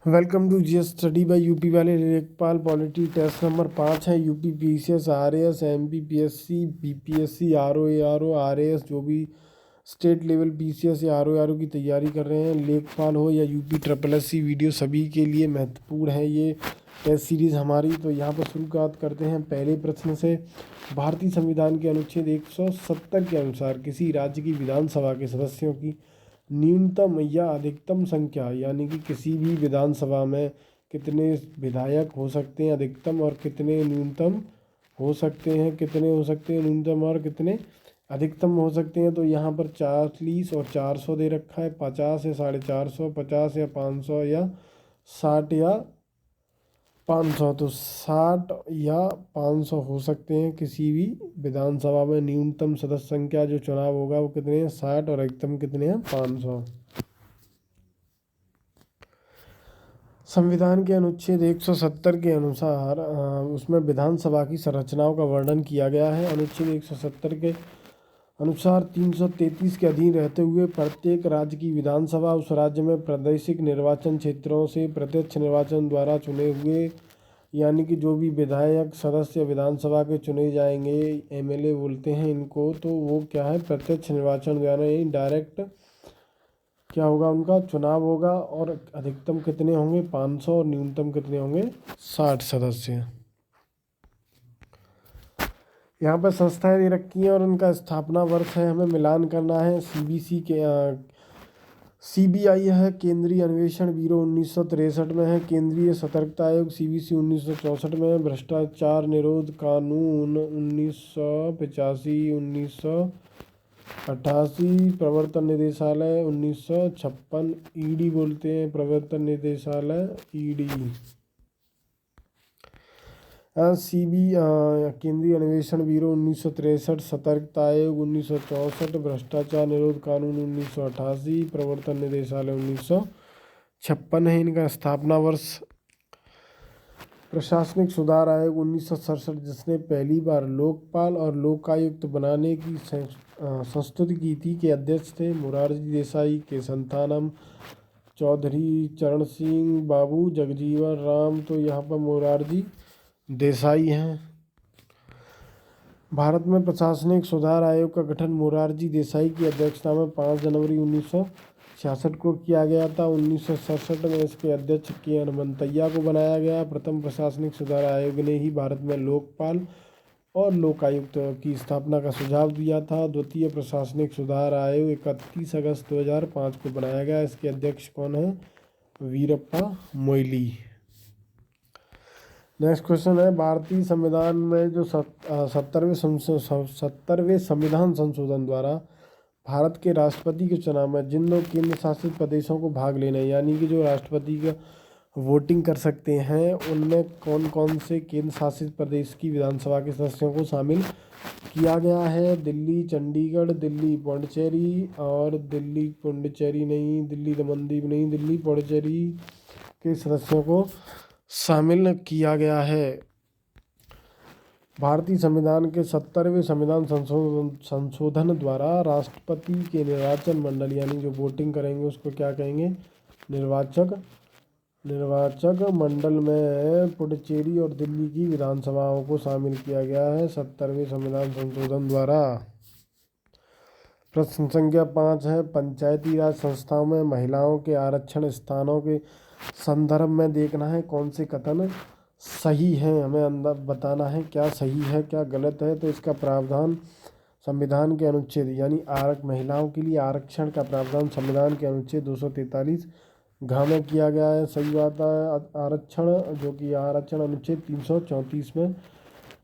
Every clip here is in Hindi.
Welcome to GS study by UP वाले लेखपाल पॉलिटी टेस्ट नंबर 5 है। UP PCS RAS MPPSC BPSC RO RAS जो भी स्टेट लेवल पीसीएस या आरओ की तैयारी कर रहे हैं, लेखपाल हो या यूपी ट्रिपल एससी, वीडियो सभी के लिए महत्वपूर्ण है ये टेस्ट सीरीज़ हमारी। तो यहाँ पर शुरुआत करते हैं पहले प्रश्न से। भारतीय संविधान के अनुच्छेद 170 के अनुसार किसी राज्य की विधानसभा के सदस्यों की न्यूनतम या अधिकतम संख्या, यानी कि किसी भी विधानसभा में कितने विधायक हो सकते हैं अधिकतम और कितने न्यूनतम हो सकते हैं, कितने हो सकते हैं न्यूनतम और कितने अधिकतम हो सकते हैं। तो यहाँ पर 40 और 400 दे रखा है, 50 या 450, 50 या 500 या 60 या 500। तो 60 या 500 हो सकते हैं किसी भी विधानसभा में। न्यूनतम सदस्य संख्या जो चुनाव होगा वो कितने हैं, 60, और अधिकतम कितने हैं, 500। संविधान के अनुच्छेद 170 के अनुसार उसमें विधानसभा की संरचनाओं का वर्णन किया गया है। अनुच्छेद 170 के अनुसार 333 के अधीन रहते हुए प्रत्येक राज्य की विधानसभा उस राज्य में प्रादेशिक निर्वाचन क्षेत्रों से प्रत्यक्ष निर्वाचन द्वारा चुने हुए, यानी कि जो भी विधायक सदस्य विधानसभा के चुने जाएंगे, एमएलए बोलते हैं इनको, तो वो क्या है, प्रत्यक्ष निर्वाचन द्वारा, यानी डायरेक्ट क्या होगा, उनका चुनाव होगा। और अधिकतम कितने होंगे, 500, और न्यूनतम कितने होंगे, 60 सदस्य। यहाँ पर संस्थाएं दे रखी हैं और उनका स्थापना वर्ष है, हमें मिलान करना है। सीबीसी के सीबीआई है, केंद्रीय अन्वेषण ब्यूरो 1963 में है। केंद्रीय सतर्कता आयोग सीबीसी 1964 में है। भ्रष्टाचार निरोध कानून 1985, 1988। प्रवर्तन निदेशालय 1956। ईडी बोलते हैं, प्रवर्तन निदेशालय, ईडी। केंद्रीय अन्वेषण ब्यूरो 1963, सतर्कता आयोग 1964, भ्रष्टाचार निरोध कानून 1988, प्रवर्तन निदेशालय 1956 है इनका स्थापना वर्ष। प्रशासनिक सुधार आयोग 1967, जिसने पहली बार लोकपाल और लोकायुक्त बनाने की संस्तुति की थी, के अध्यक्ष थे मोरारजी देसाई, के संतानम चौधरी, चरण सिंह, बाबू जगजीवन राम। तो यहाँ पर मोरारजी देसाई हैं। भारत में प्रशासनिक सुधार आयोग का गठन मोरारजी देसाई की अध्यक्षता में 5 जनवरी 1966 को किया गया था। 1967 में इसके अध्यक्ष के हनुमंतैया को बनाया गया। प्रथम प्रशासनिक सुधार आयोग ने ही भारत में लोकपाल और लोकायुक्त की स्थापना का सुझाव दिया था। द्वितीय प्रशासनिक सुधार आयोग 31 अगस्त 2005 को बनाया गया। इसके अध्यक्ष कौन है, वीरप्पा मोइली। नेक्स्ट क्वेश्चन है, भारतीय संविधान में जो 70वें संविधान संशोधन द्वारा भारत के राष्ट्रपति के चुनाव में जिन दो केंद्र शासित प्रदेशों को भाग लेना है, यानी कि जो राष्ट्रपति का वोटिंग कर सकते हैं, उनमें कौन कौन से केंद्र शासित प्रदेश की विधानसभा के सदस्यों को शामिल किया गया है। दिल्ली, चंडीगढ़, दिल्ली पुडुचेरी, और दिल्ली पुडुचेरी नहीं, दिल्ली दमनदीप नहीं, दिल्ली पुडुचेरी के सदस्यों को शामिल किया गया है। भारतीय संविधान के 70वें संविधान संशोधन द्वारा राष्ट्रपति के निर्वाचन मंडल, यानी जो वोटिंग करेंगे उसको क्या कहेंगे, निर्वाचक मंडल में पुडुचेरी और दिल्ली की विधानसभाओं को शामिल किया गया है 70वें संविधान संशोधन द्वारा। प्रश्न संख्या 5 है, पंचायती राज संस्थाओं में महिलाओं के आरक्षण स्थानों के संदर्भ में देखना है कौन से कथन सही हैं। हमें अंदर बताना है क्या सही है क्या गलत है। तो इसका प्रावधान संविधान के अनुच्छेद, यानी महिलाओं के लिए आरक्षण का प्रावधान संविधान के अनुच्छेद 243 घ में किया गया है। सही बात है। आरक्षण, जो कि आरक्षण अनुच्छेद 334 में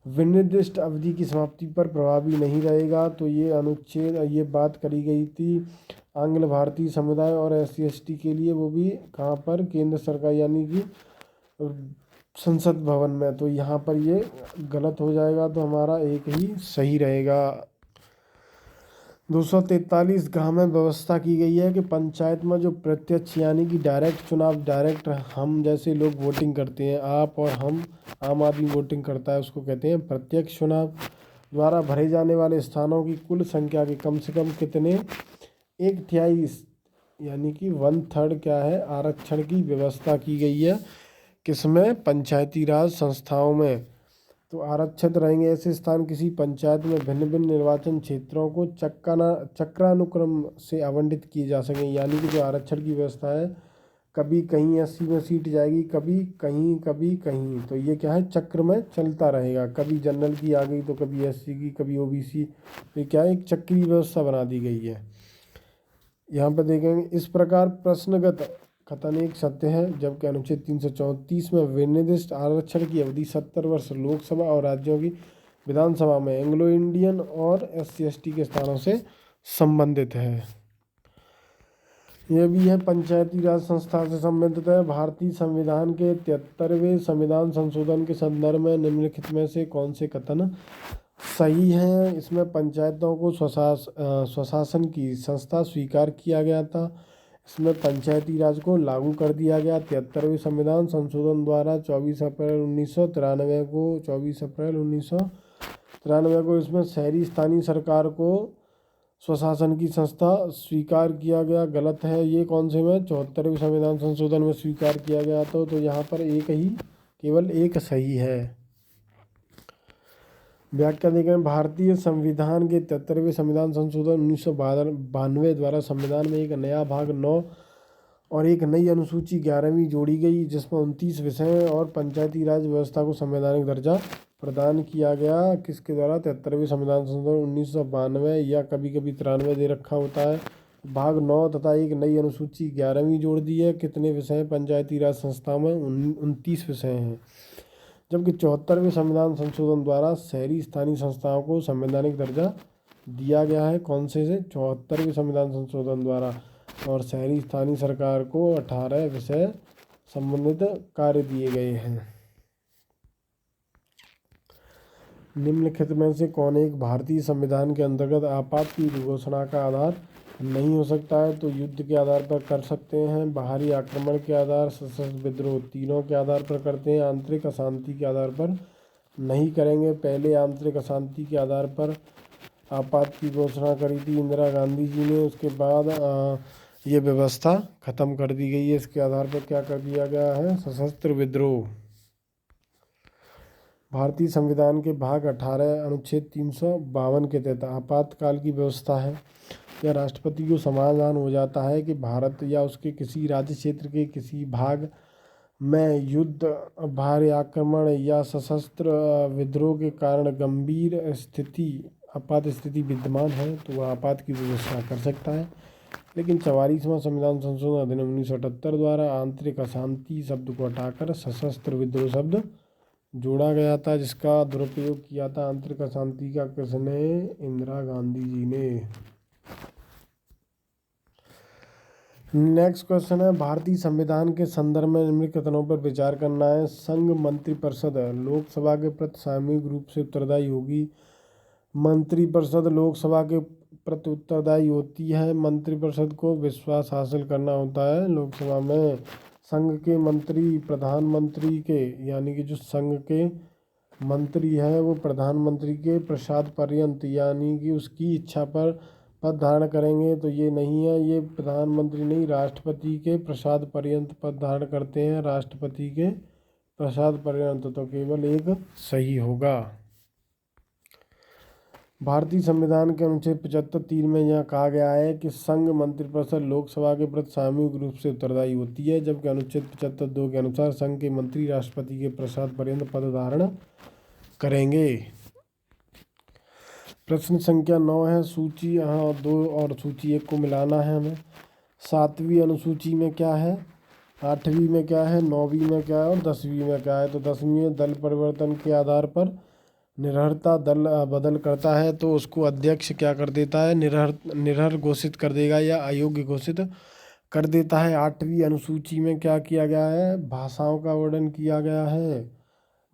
विनिर्दिष्ट अवधि की समाप्ति पर प्रभावी नहीं रहेगा। तो ये अनुच्छेद, ये बात करी गई थी आंग्ल भारतीय समुदाय और SC/ST के लिए, वो भी कहाँ पर, केंद्र सरकार, यानी कि संसद भवन में। तो यहाँ पर ये गलत हो जाएगा, तो हमारा एक ही सही रहेगा। 243 घ में व्यवस्था की गई है कि पंचायत में जो प्रत्यक्ष, यानी कि डायरेक्ट चुनाव, डायरेक्ट हम जैसे लोग वोटिंग करते हैं, आप और हम, आम आदमी वोटिंग करता है, उसको कहते हैं प्रत्यक्ष चुनाव, द्वारा भरे जाने वाले स्थानों की कुल संख्या के कम से कम कितने, 1/3 यानी कि 1/3 क्या है आरक्षण की व्यवस्था की गई है, किसमें, पंचायती राज संस्थाओं में। तो आरक्षित रहेंगे ऐसे स्थान किसी पंचायत में भिन्न भिन्न निर्वाचन क्षेत्रों को चक्रानुक्रम से आवंटित किए जा सकें। यानी कि जो आरक्षण की व्यवस्था है, कभी कहीं 80 में सीट जाएगी, कभी कहीं कभी कहीं, तो ये क्या है चक्र में चलता रहेगा, कभी जनरल की आ गई तो कभी एससी की, कभी ओबीसी, तो क्या है एक चक्रीय व्यवस्था बना दी गई है। यहाँ पर देखेंगे इस प्रकार प्रश्नगत कथन एक सत्य है, जबकि अनुच्छेद 334 में विनिर्दिष्ट आरक्षण की अवधि 70 वर्ष लोकसभा और राज्यों की विधानसभा में एंग्लो इंडियन और SC/ST के स्थानों से संबंधित है। यह भी है पंचायती राज संस्था से संबंधित है। भारतीय संविधान के 73वें संविधान संशोधन के संदर्भ में निम्नलिखित में से कौन से कथन सही हैं। इसमें पंचायतों को स्वशासन की संस्था स्वीकार किया गया था। इसमें पंचायती राज को लागू कर दिया गया। 73वें संविधान संशोधन द्वारा 24 अप्रैल 1993 को इसमें शहरी स्थानीय सरकार को स्वशासन की संस्था स्वीकार किया गया। गलत है ये, कौन से में 74वें संविधान संशोधन में स्वीकार किया गया तो यहाँ पर केवल एक सही है। व्याख्या देखें, भारतीय संविधान के 73वें संविधान संशोधन 1992 द्वारा संविधान में एक नया भाग 9 और एक नई अनुसूची 11वीं जोड़ी गई, जिसमें 29 विषय और पंचायती राज व्यवस्था को संवैधानिक दर्जा प्रदान किया गया। किसके द्वारा, 73वें संविधान संशोधन 1992 या कभी कभी 93 दे रखा होता है। भाग 9 तथा एक नई अनुसूची 11वीं जोड़ दी है। कितने विषय हैं पंचायती राज संस्था में, 29 विषय हैं। जबकि 74वें संविधान संशोधन द्वारा शहरी स्थानीय संस्थाओं को संवैधानिक दर्जा दिया गया है। कौन से 74वें संविधान संशोधन द्वारा, और शहरी स्थानीय सरकार को 18 विषय संबंधित कार्य दिए गए हैं। निम्नलिखित में से कौन एक भारतीय संविधान के अंतर्गत आपात की घोषणा का आधार नहीं हो सकता है। तो युद्ध के आधार पर कर सकते हैं, बाहरी आक्रमण के आधार, सशस्त्र विद्रोह, तीनों के आधार पर करते हैं। आंतरिक अशांति के आधार पर नहीं करेंगे। पहले आंतरिक अशांति के आधार पर आपात की घोषणा करी थी इंदिरा गांधी जी ने, उसके बाद ये व्यवस्था खत्म कर दी गई है। इसके आधार पर क्या कर दिया गया है, सशस्त्र विद्रोह। भारतीय संविधान के भाग 18 अनुच्छेद 352 के तहत आपातकाल की व्यवस्था है। यह राष्ट्रपति को समाधान हो जाता है कि भारत या उसके किसी राज्य क्षेत्र के किसी भाग में युद्ध, भारी आक्रमण या सशस्त्र विद्रोह के कारण गंभीर आपात स्थिति विद्यमान है, तो वह आपात की व्यवस्था कर सकता है। लेकिन 44वां संविधान संशोधन अधिनियम 1978 द्वारा आंतरिक अशांति शब्द को हटाकर सशस्त्र विद्रोह शब्द जोड़ा गया था, जिसका दुरुपयोग किया था आंतरिक अशांति का किसने, इंदिरा गांधी जी ने। नेक्स्ट क्वेश्चन है, भारतीय संविधान के संदर्भ में निम्नलिखित कथनों पर विचार करना है। संघ मंत्रिपरिषद लोकसभा के प्रति सामूहिक रूप से उत्तरदायी होगी। मंत्रिपरिषद लोकसभा के प्रति उत्तरदायी होती है। मंत्रिपरिषद को विश्वास हासिल करना होता है लोकसभा में। संघ के मंत्री प्रधानमंत्री के, यानी कि जो संघ के मंत्री है वो प्रधानमंत्री के प्रसाद पर्यंत, यानी कि उसकी इच्छा पर पद धारण करेंगे, तो ये नहीं है, ये प्रधानमंत्री नहीं, राष्ट्रपति के प्रसाद पर्यंत पद धारण करते हैं, राष्ट्रपति के प्रसाद पर्यंत, तो केवल एक सही होगा। भारतीय संविधान के अनुच्छेद 75(3) में यह कहा गया है कि संघ मंत्रिपरिषद लोकसभा के प्रति सामूहिक रूप से उत्तरदायी होती है, जबकि अनुच्छेद 75(2) के अनुसार संघ के मंत्री राष्ट्रपति के प्रसाद पर्यंत पद धारण करेंगे। प्रश्न संख्या 9 है, सूची 2 और सूची 1 को मिलाना है हमें। 7वीं अनुसूची में क्या है, 8वीं में क्या है, 9वीं में क्या है और 10वीं में क्या है। तो 10वीं में दल परिवर्तन के आधार पर निरर्हता दल बदल करता है, तो उसको अध्यक्ष क्या कर देता है, निरर्ह घोषित कर देगा या अयोग्य घोषित कर देता है। 8वीं अनुसूची में क्या किया गया है, भाषाओं का वर्णन किया गया है,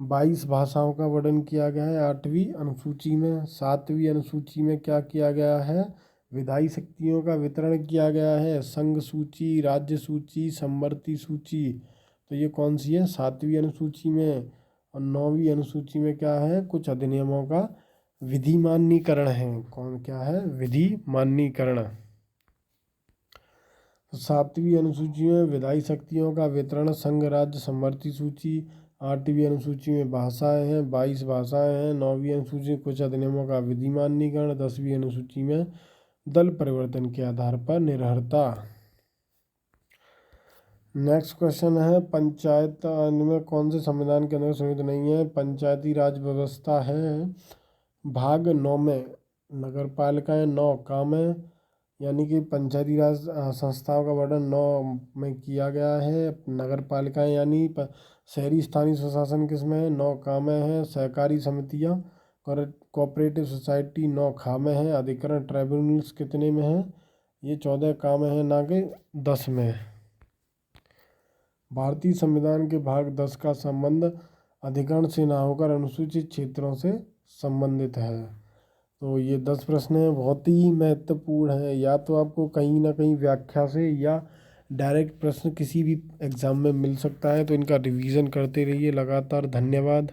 22 भाषाओं का वर्णन किया गया है 8वीं अनुसूची में। 7वीं अनुसूची में क्या किया गया है, विधायी शक्तियों का वितरण किया गया है, संघ सूची, राज्य सूची, समवर्ती सूची, तो ये कौन सी है, 7वीं अनुसूची में। और 9वीं अनुसूची में क्या है, कुछ अधिनियमों का विधि मान्यीकरण है। कौन क्या है, विधि मान्यीकरण। सातवीं अनुसूची में विधायी शक्तियों का वितरण, संघ राज्य समवर्ती सूची। आठवीं अनुसूची में भाषाएं हैं, 22 भाषाएं हैं। नौवीं अनुसूची में कुछ अधिनियमों का विधिमान्यीकरण। 10वीं अनुसूची में दल परिवर्तन के आधार पर निर्भरता। नेक्स्ट क्वेश्चन है, पंचायत में कौन से संविधान के अंदर सम्मिलित नहीं है? पंचायती राज व्यवस्था है भाग 9 में। नगर पालिकाएँ 9 काम है, यानी कि पंचायती राज संस्थाओं का वर्णन 9 में किया गया है। नगर पालिकाएँ यानी शहरी स्थानीय स्वशासन किसमें है? 9 काम हैं। सहकारी समितियाँ, कोऑपरेटिव सोसाइटी 9 खामे हैं। अधिकरण ट्राइब्यूनल्स कितने में हैं? ये 14 काम हैं, ना कि 10 में। भारतीय संविधान के भाग 10 का संबंध अधिकरण से ना होकर अनुसूचित क्षेत्रों से संबंधित है। तो ये 10 प्रश्न हैं, बहुत ही महत्वपूर्ण हैं। या तो आपको कहीं ना कहीं व्याख्या से या डायरेक्ट प्रश्न किसी भी एग्ज़ाम में मिल सकता है, तो इनका रिवीजन करते रहिए लगातार। धन्यवाद।